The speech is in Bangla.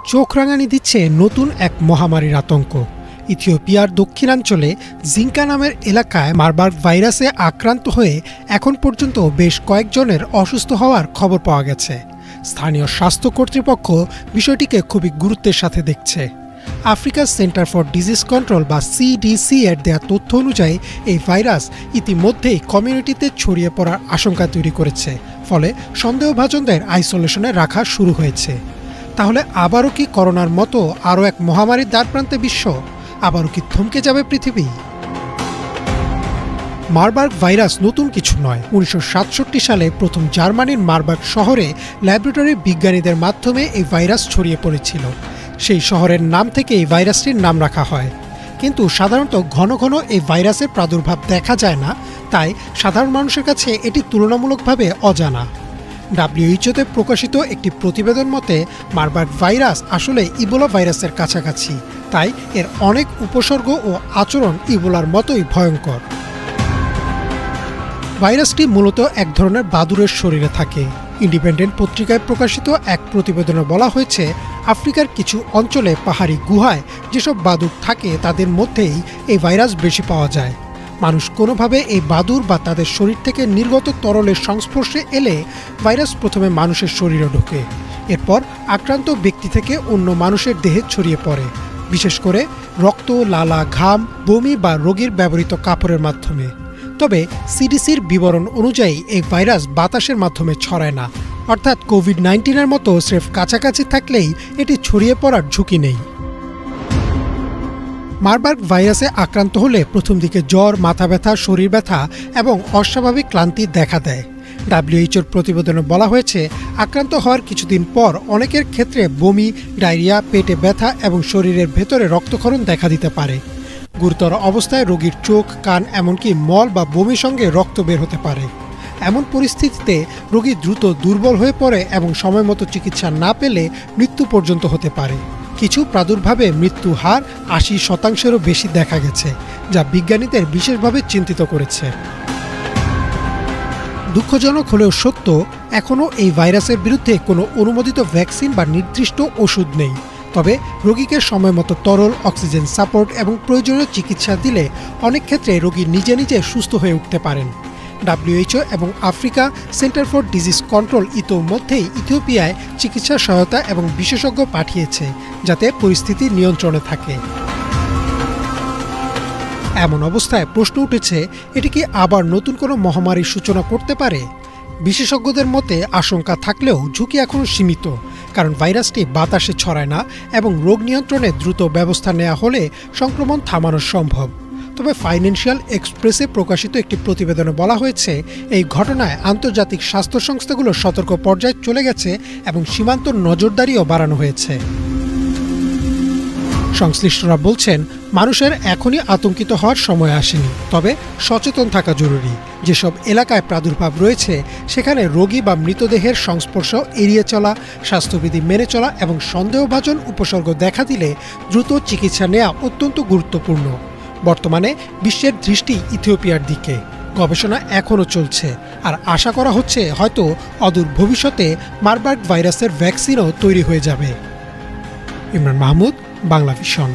চোখ রাঙানি দিচ্ছে নতুন এক মহামারীর আতঙ্ক। ইথিওপিয়ার দক্ষিণাঞ্চলে জিঙ্কা নামের এলাকায় মারবার্গ ভাইরাসে আক্রান্ত হয়ে এখন পর্যন্ত বেশ কয়েকজনের অসুস্থ হওয়ার খবর পাওয়া গেছে। স্থানীয় স্বাস্থ্য কর্তৃপক্ষ বিষয়টিকে খুবই গুরুত্বের সাথে দেখছে। আফ্রিকার সেন্টার ফর ডিজিজ কন্ট্রোল বা সিডিসি এর দেয়া তথ্য অনুযায়ী এই ভাইরাস ইতিমধ্যেই কমিউনিটিতে ছড়িয়ে পড়ার আশঙ্কা তৈরি করেছে, ফলে সন্দেহভাজনদের আইসোলেশনে রাখা শুরু হয়েছে। তাহলে আবারও কি করোনার মতো আরও এক মহামারীর দ্বারপ্রান্তে বিশ্ব? আবারও কি থমকে যাবে পৃথিবী? মারবার্গ ভাইরাস নতুন কিছু নয়। 1967 সালে প্রথম জার্মানির মারবার্গ শহরে ল্যাবরেটরির বিজ্ঞানীদের মাধ্যমে এই ভাইরাস ছড়িয়ে পড়েছিল। সেই শহরের নাম থেকে এই ভাইরাসটির নাম রাখা হয়। কিন্তু সাধারণত ঘন ঘন এই ভাইরাসের প্রাদুর্ভাব দেখা যায় না, তাই সাধারণ মানুষের কাছে এটি তুলনামূলকভাবে অজানা। WHO-তে প্রকাশিত একটি প্রতিবেদন মতে মারবার্গ ভাইরাস আসলে ইবোলা ভাইরাসের কাছাকাছি, তাই এর অনেক উপসর্গ ও আচরণ ইবোলার মতোই ভয়ঙ্কর। ভাইরাসটি মূলত এক ধরনের বাদুড়ের শরীরে থাকে। ইন্ডিপেন্ডেন্ট পত্রিকায় প্রকাশিত এক প্রতিবেদনে বলা হয়েছে, আফ্রিকার কিছু অঞ্চলে পাহাড়ি গুহায় যেসব বাদুড় থাকে তাদের মধ্যেই এই ভাইরাস বেশি পাওয়া যায়। মানুষ কোনোভাবে এই বাদুড় বা তাদের শরীর থেকে নির্গত তরলের সংস্পর্শে এলে ভাইরাস প্রথমে মানুষের শরীরে ঢোকে, এরপর আক্রান্ত ব্যক্তি থেকে অন্য মানুষের দেহে ছড়িয়ে পড়ে, বিশেষ করে রক্ত, লালা, ঘাম, বমি বা রোগীর ব্যবহৃত কাপড়ের মাধ্যমে। তবে সিডিসির বিবরণ অনুযায়ী এই ভাইরাস বাতাসের মাধ্যমে ছড়ায় না, অর্থাৎ কোভিড-19-এর মতো স্রেফ কাছাকাছি থাকলেই এটি ছড়িয়ে পড়ার ঝুঁকি নেই। মারবার্গ ভাইরাসে আক্রান্ত হলে প্রথম দিকে জ্বর, মাথা ব্যথা, শরীর ব্যথা এবং অস্বাভাবিক ক্লান্তি দেখা দেয়। WHO-র প্রতিবেদনে বলা হয়েছে, আক্রান্ত হওয়ার কিছুদিন পর অনেকের ক্ষেত্রে বমি, ডায়রিয়া, পেটে ব্যথা এবং শরীরের ভেতরে রক্তক্ষরণ দেখা দিতে পারে। গুরুতর অবস্থায় রোগীর চোখ, কান, এমনকি মল বা বমির সঙ্গে রক্ত বের হতে পারে। এমন পরিস্থিতিতে রোগী দ্রুত দুর্বল হয়ে পড়ে এবং সময়মতো চিকিৎসা না পেলে মৃত্যু পর্যন্ত হতে পারে। কিছু প্রাদুর্ভাবে মৃত্যু হার 80%-এরও বেশি দেখা গেছে, যা বিজ্ঞানীদের বিশেষভাবে চিন্তিত করেছে। দুঃখজনক হলেও সত্য, এখনও এই ভাইরাসের বিরুদ্ধে কোনো অনুমোদিত ভ্যাকসিন বা নির্দিষ্ট ওষুধ নেই। তবে রোগীকে সময়মতো তরল, অক্সিজেন সাপোর্ট এবং প্রয়োজনীয় চিকিৎসা দিলে অনেক ক্ষেত্রে রোগী নিজে নিজে সুস্থ হয়ে উঠতে পারেন। WHO এবং Africa centre for disease control ইতোমধ্যেই ইথিওপিয়ায় চিকিৎসা সহায়তা এবং বিশেষজ্ঞ পাঠিয়েছে, যাতে পরিস্থিতি নিয়ন্ত্রণে থাকে। এমন অবস্থায় প্রশ্ন উঠেছে, এটি কি আবার নতুন কোনো মহামারীর সূচনা করতে পারে? বিশেষজ্ঞদের মতে আশঙ্কা থাকলেও ঝুঁকি এখনও সীমিত, কারণ ভাইরাসটি বাতাসে ছড়ায় না এবং রোগ নিয়ন্ত্রণে দ্রুত ব্যবস্থা নেওয়া হলে সংক্রমণ থামানো সম্ভব। তবে ফাইন্যান্সিয়াল এক্সপ্রেসে প্রকাশিত একটি প্রতিবেদনে বলা হয়েছে, এই ঘটনায় আন্তর্জাতিক স্বাস্থ্য সংস্থাগুলো সতর্ক পর্যায়ে চলে গেছে এবং সীমান্ত নজরদারিও বাড়ানো হয়েছে। সংশ্লিষ্টরা বলছেন, মানুষের এখনই আতঙ্কিত হওয়ার সময় আসেনি, তবে সচেতন থাকা জরুরি। যেসব এলাকায় প্রাদুর্ভাব রয়েছে সেখানে রোগী বা মৃতদেহের সংস্পর্শ এড়িয়ে চলা, স্বাস্থ্যবিধি মেনে চলা এবং সন্দেহভাজন উপসর্গ দেখা দিলে দ্রুত চিকিৎসা নেওয়া অত্যন্ত গুরুত্বপূর্ণ। বর্তমানে বিশ্বের দৃষ্টি ইথিওপিয়ার দিকে। গবেষণা এখনও চলছে, আর আশা করা হচ্ছে হয়তো অদূর ভবিষ্যতে মারবার্গ ভাইরাসের ভ্যাকসিনও তৈরি হয়ে যাবে। ইমরান মাহমুদ, বাংলা ভিশন।